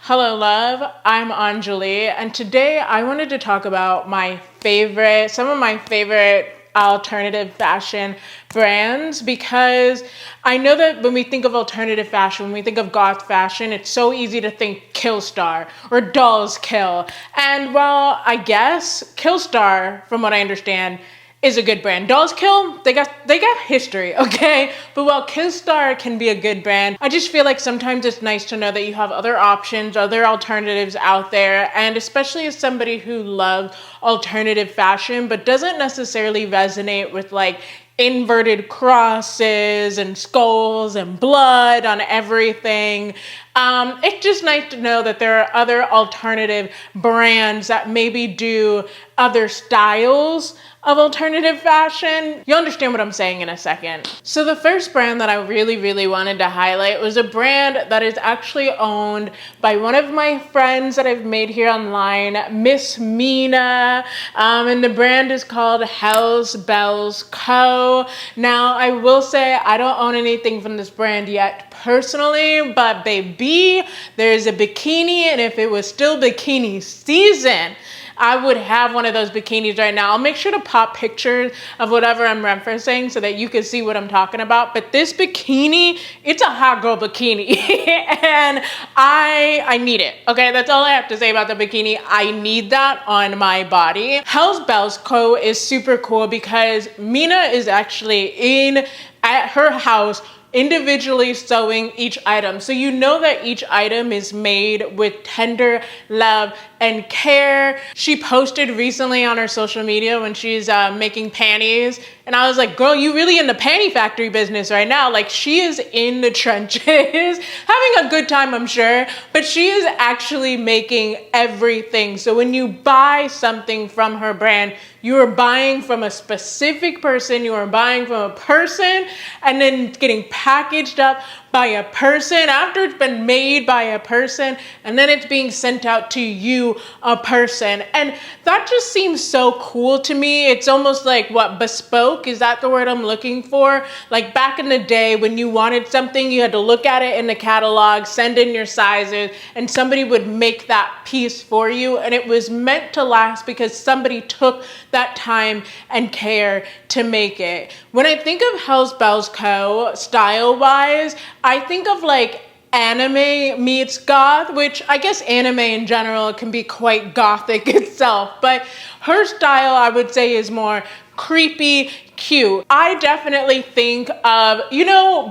Hello, love. I'm Anjuli, and today I wanted to talk about some of my favorite alternative fashion brands, because I know that when we think of alternative fashion, when we think of goth fashion, it's so easy to think Killstar or dollskill. And well, I guess Killstar, from what I understand, is a good brand. Dollskill, they got history, okay? But while Killstar can be a good brand, I just feel like sometimes it's nice to know that you have other options, other alternatives out there, and especially as somebody who loves alternative fashion but doesn't necessarily resonate with like inverted crosses and skulls and blood on everything. It's just nice to know that there are other alternative brands that maybe do other styles of alternative fashion. You'll understand what I'm saying in a second. So the first brand that I really wanted to highlight was a brand that is actually owned by one of my friends that I've made here online, Miss Mina, and the brand is called Hells Bells Co. Now, I will say I don't own anything from this brand yet personally, but baby, there's a bikini, and if it was still bikini season, I would have one of those bikinis right now. I'll make sure to pop pictures of whatever I'm referencing so that you can see what I'm talking about. But this bikini, it's a hot girl bikini and I need it. Okay, that's all I have to say about the bikini. I need that on my body. Hells Bells Co. is super cool because Mina is actually at her house individually sewing each item. So you know that each item is made with tender love and care. She posted recently on her social media when she's making panties, and I was like, girl, you really in the panty factory business right now. Like, she is in the trenches having a good time, I'm sure, but she is actually making everything. So when you buy something from her brand, you are buying from a specific person, you are buying from a person and then getting packaged up by a person after it's been made by a person, and then it's being sent out to you, a person. And that just seems so cool to me. It's almost like, what, bespoke? Is that the word I'm looking for? Like back in the day when you wanted something, you had to look at it in the catalog, send in your sizes, and somebody would make that piece for you. And it was meant to last because somebody took that time and care to make it. When I think of Hells Bells Co. style-wise, I think of like anime meets goth, which I guess anime in general can be quite gothic itself, but her style I would say is more creepy, cute. I definitely think of,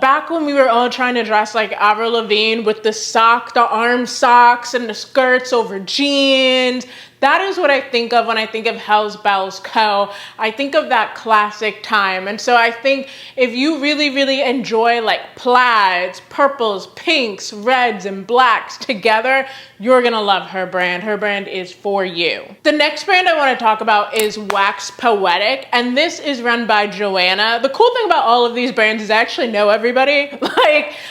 back when we were all trying to dress like Avril Lavigne with the arm socks and the skirts over jeans. That is what I think of when I think of Hells Bells Co. I think of that classic time. And so I think if you really enjoy like plaids, purples, pinks, reds, and blacks together, you're gonna love her brand. Her brand is for you. The next brand I want to talk about is Wax Poetic, and this is run by Joanna. The cool thing about all of these brands is I actually know everybody.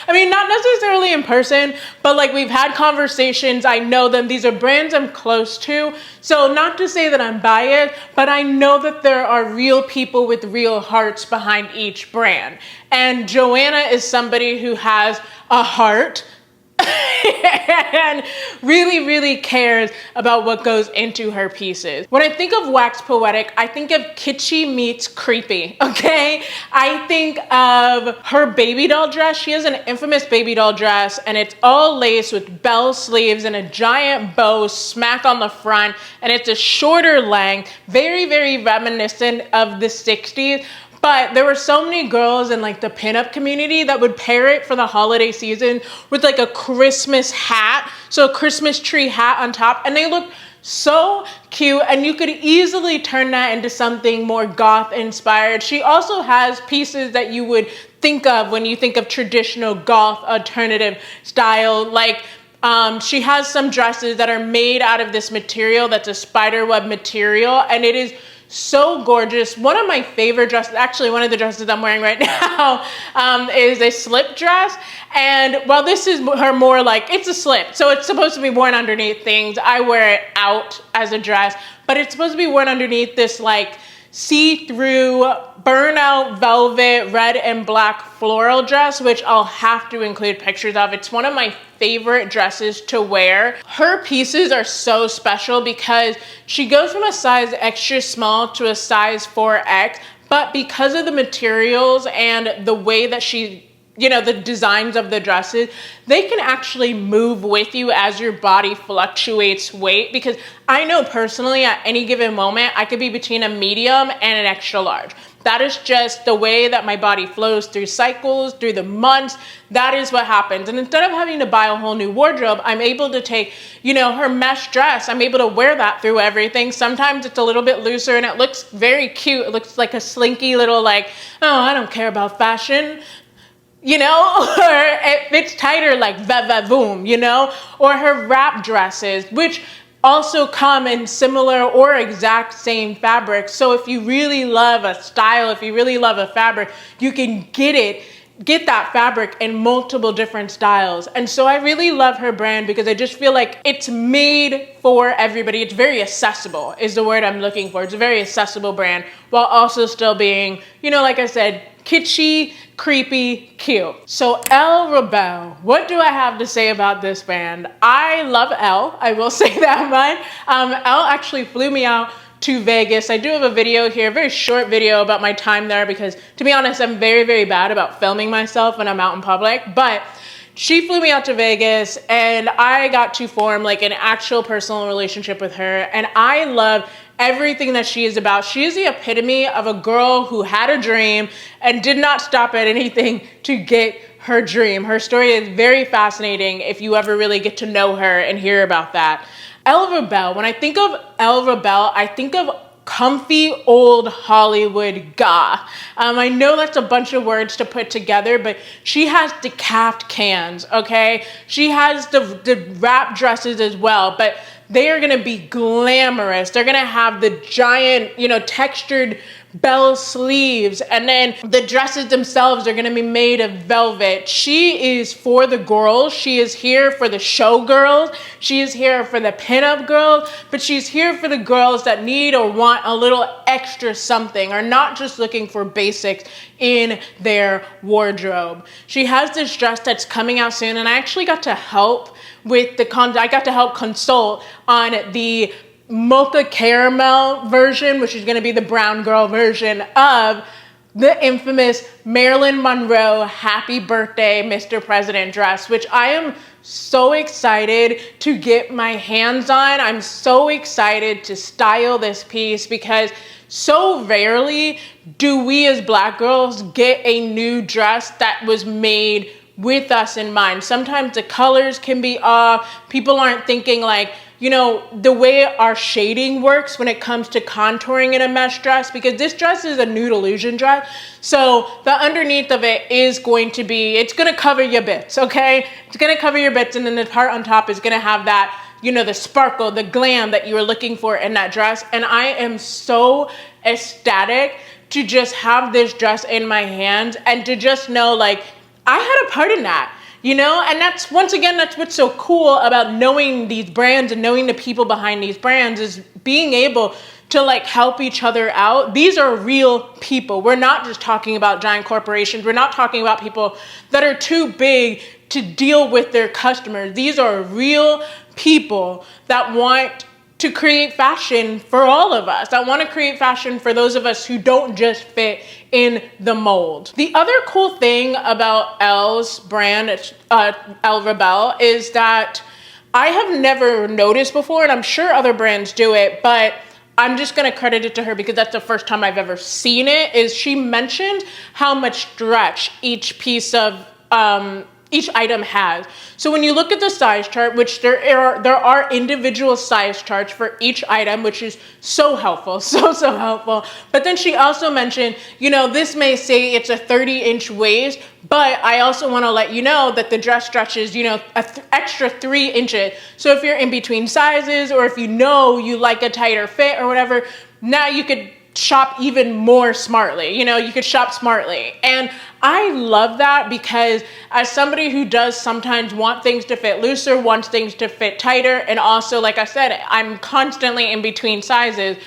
Not necessarily in person, but like we've had conversations. I know them. These are brands I'm close to. So not to say that I'm biased, but I know that there are real people with real hearts behind each brand. And Joanna is somebody who has a heart and really cares about what goes into her pieces. When I think of Wax Poetic, I think of kitschy meets creepy, okay? I think of her baby doll dress. She has an infamous baby doll dress, and it's all lace with bell sleeves and a giant bow smack on the front, and it's a shorter length, very reminiscent of the 60s. But there were so many girls in like the pinup community that would pair it for the holiday season with like a Christmas hat. So a Christmas tree hat on top. And they look so cute. And you could easily turn that into something more goth inspired. She also has pieces that you would think of when you think of traditional goth alternative style. Like she has some dresses that are made out of this material that's a spiderweb material. And it is so gorgeous. One of my favorite dresses, actually one of the dresses I'm wearing right now, is a slip dress. And while this is her more like, it's a slip, so it's supposed to be worn underneath things. I wear it out as a dress, but it's supposed to be worn underneath this like see-through burnout velvet red and black floral dress, which I'll have to include pictures of. It's one of my favorite dresses to wear. Her pieces are so special because she goes from a size extra small to a size 4X, but because of the materials and the way that she, the designs of the dresses, they can actually move with you as your body fluctuates weight. Because I know personally at any given moment, I could be between a medium and an extra large. That is just the way that my body flows through cycles, through the months. That is what happens. And instead of having to buy a whole new wardrobe, I'm able to take, her mesh dress. I'm able to wear that through everything. Sometimes it's a little bit looser and it looks very cute. It looks like a slinky little oh, I don't care about fashion. Or it fits tighter like va-va-voom, or her wrap dresses, which also come in similar or exact same fabric. So if you really love a style, if you really love a fabric, you can get that fabric in multiple different styles. And so I really love her brand because I just feel like it's made for everybody. It's very accessible is the word I'm looking for. It's a very accessible brand while also still being, like I said, kitschy, creepy, cute. So Elle Rebelle, what do I have to say about this brand? I love Elle, I will say that much. Elle actually flew me out to Vegas. I do have a video here, a very short video about my time there because to be honest, I'm very, very bad about filming myself when I'm out in public, but she flew me out to Vegas and I got to form an actual personal relationship with her. And I love everything that she is about. She is the epitome of a girl who had a dream and did not stop at anything to get her dream. Her story is very fascinating if you ever really get to know her and hear about that. Elle Rebelle, when I think of Elle Rebelle, I think of comfy old Hollywood goth. I know that's a bunch of words to put together, but she has decaf cans, okay? She has the wrap dresses as well, but they are gonna be glamorous. They're gonna have the giant, textured bell sleeves, and then the dresses themselves are gonna be made of velvet. She is for the girls. She is here for the showgirls. She is here for the pinup girls, but she's here for the girls that need or want a little extra something, are not just looking for basics in their wardrobe. She has this dress that's coming out soon, and I actually got to help with I got to help consult on the mocha caramel version, which is going to be the brown girl version of the infamous Marilyn Monroe Happy Birthday Mr. President dress, which I am so excited to get my hands on. I'm so excited to style this piece because so rarely do we as Black girls get a new dress that was made with us in mind. Sometimes the colors can be off. People aren't thinking the way our shading works when it comes to contouring in a mesh dress, because this dress is a nude illusion dress. So the underneath of it is going to be, it's going to cover your bits, okay? It's going to cover your bits, and then the part on top is going to have that, the sparkle, the glam that you were looking for in that dress. And I am so ecstatic to just have this dress in my hands and to just know I had a part in that. And that's, once again, that's what's so cool about knowing these brands and knowing the people behind these brands, is being able to help each other out. These are real people. We're not just talking about giant corporations. We're not talking about people that are too big to deal with their customers. These are real people that want to create fashion for all of us. I want to create fashion for those of us who don't just fit in the mold. The other cool thing about Elle's brand, Elle Rebelle, is that I have never noticed before, and I'm sure other brands do it, but I'm just going to credit it to her because that's the first time I've ever seen it, is she mentioned how much stretch each piece of each item has. So when you look at the size chart, which there are individual size charts for each item, which is so helpful, so helpful. But then she also mentioned, this may say it's a 30-inch waist, but I also want to let you know that the dress stretches, extra 3 inches. So if you're in between sizes, or if you like a tighter fit or whatever, now you could shop even more smartly. You could shop smartly. And I love that because as somebody who does sometimes want things to fit looser, wants things to fit tighter, and also, like I said, I'm constantly in between sizes,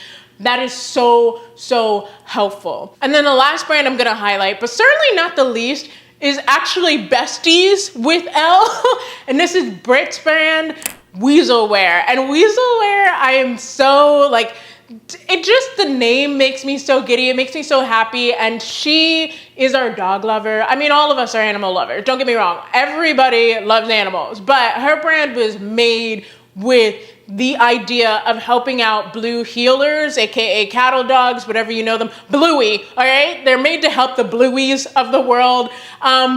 that is so, so helpful. And then the last brand I'm gonna highlight, but certainly not the least, is actually besties with Elle. And this is Brit's brand, Weasel Wear. And Weasel Wear, I am so like, it just, the name makes me so giddy. It makes me so happy. And she is our dog lover. I mean, all of us are animal lovers. Don't get me wrong. Everybody loves animals, but her brand was made with the idea of helping out blue healers, AKA cattle dogs, whatever you know them, bluey, all right? They're made to help the blueies of the world.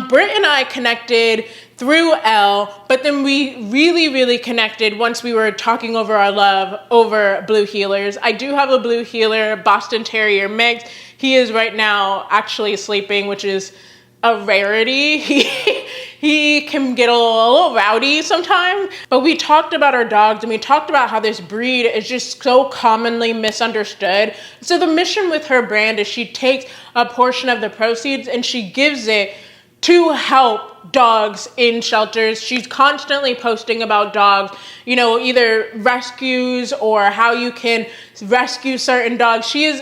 Britt and I connected through Elle, but then we really, really connected once we were talking over our love over blue healers. I do have a blue healer, Boston Terrier mix. He is right now actually sleeping, which is a rarity. He can get a little rowdy sometimes, but we talked about our dogs and we talked about how this breed is just so commonly misunderstood. So the mission with her brand is she takes a portion of the proceeds and she gives it to help dogs in shelters. She's constantly posting about dogs, you know, either rescues or how you can rescue certain dogs. She's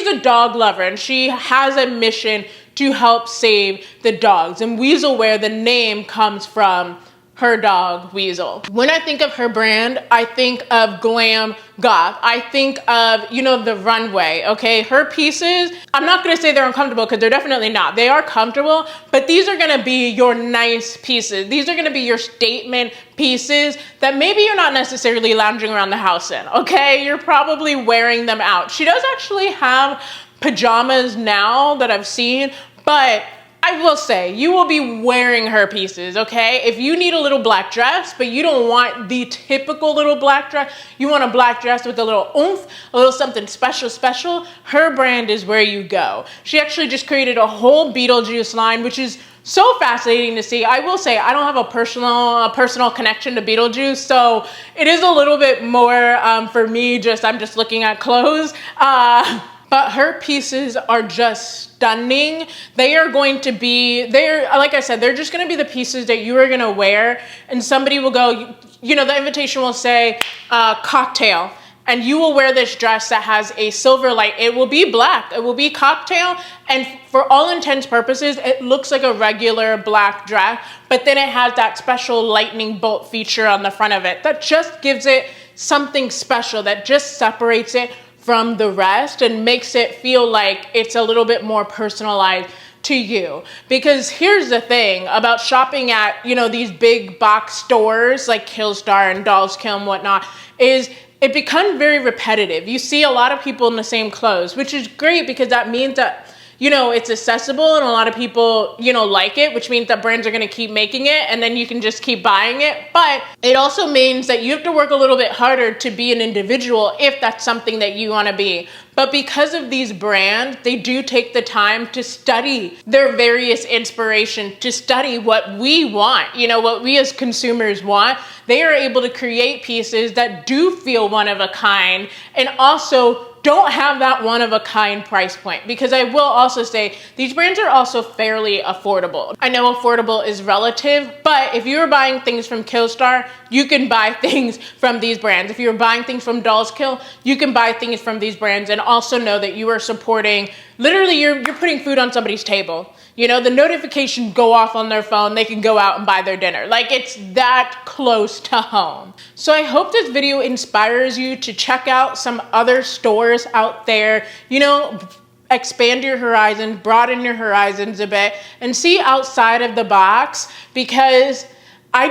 a dog lover and she has a mission to help save the dogs. And Weasel Wear, the name comes from her dog, Weasel. When I think of her brand, I think of Glam Goth. I think of, you know, the runway, okay? Her pieces, I'm not gonna say they're uncomfortable because they're definitely not. They are comfortable, but these are gonna be your nice pieces. These are gonna be your statement pieces that maybe you're not necessarily lounging around the house in, okay? You're probably wearing them out. She does actually have pajamas now that I've seen, but I will say, you will be wearing her pieces, okay? If you need a little black dress, but you don't want the typical little black dress, you want a black dress with a little oomph, a little something special, her brand is where you go. She actually just created a whole Beetlejuice line, which is so fascinating to see. I will say, I don't have a personal connection to Beetlejuice, so it is a little bit more for me, I'm just looking at clothes. But her pieces are just stunning. They are going to be, like I said, they're just gonna be the pieces that you are gonna wear and somebody will go, you know, the invitation will say cocktail, and you will wear this dress that has a silver light. It will be black, it will be cocktail, and for all intents purposes, it looks like a regular black dress, but then it has that special lightning bolt feature on the front of it that just gives it something special, that just separates it from the rest and makes it feel like it's a little bit more personalized to you. Because here's the thing about shopping at, you know, these big box stores like Killstar and Dollskill and whatnot, is it becomes very repetitive. You see a lot of people in the same clothes, which is great because that means that, you know, it's accessible and a lot of people, you know, like it, which means that brands are gonna keep making it and then you can just keep buying it. But it also means that you have to work a little bit harder to be an individual if that's something that you wanna be. But because of these brands, they do take the time to study their various inspiration, to study what we want, you know, what we as consumers want. They are able to create pieces that do feel one of a kind and also don't have that one-of-a-kind price point, because I will also say these brands are also fairly affordable. I know affordable is relative, but if you're buying things from Killstar, you can buy things from these brands. If you're buying things from Dollskill, you can buy things from these brands and also know that you are supporting, literally you're putting food on somebody's table. You know, the notifications go off on their phone, they can go out and buy their dinner. Like, it's that close to home. So I hope this video inspires you to check out some other stores out there, you know, expand your horizons, broaden your horizons a bit, and see outside of the box, because I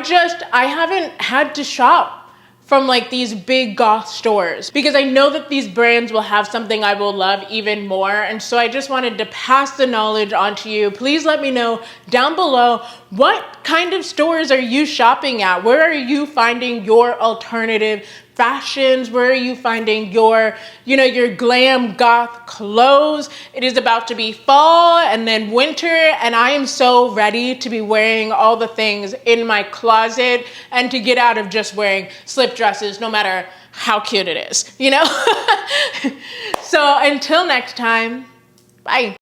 haven't had to shop from like these big goth stores because I know that these brands will have something I will love even more. And so I just wanted to pass the knowledge on to you. Please let me know down below, what kind of stores are you shopping at? Where are you finding your alternative fashions? Where are you finding your, you know, your glam goth clothes? It is about to be fall and then winter, and I am so ready to be wearing all the things in my closet and to get out of just wearing slip dresses, no matter how cute it is, you know? So until next time, bye.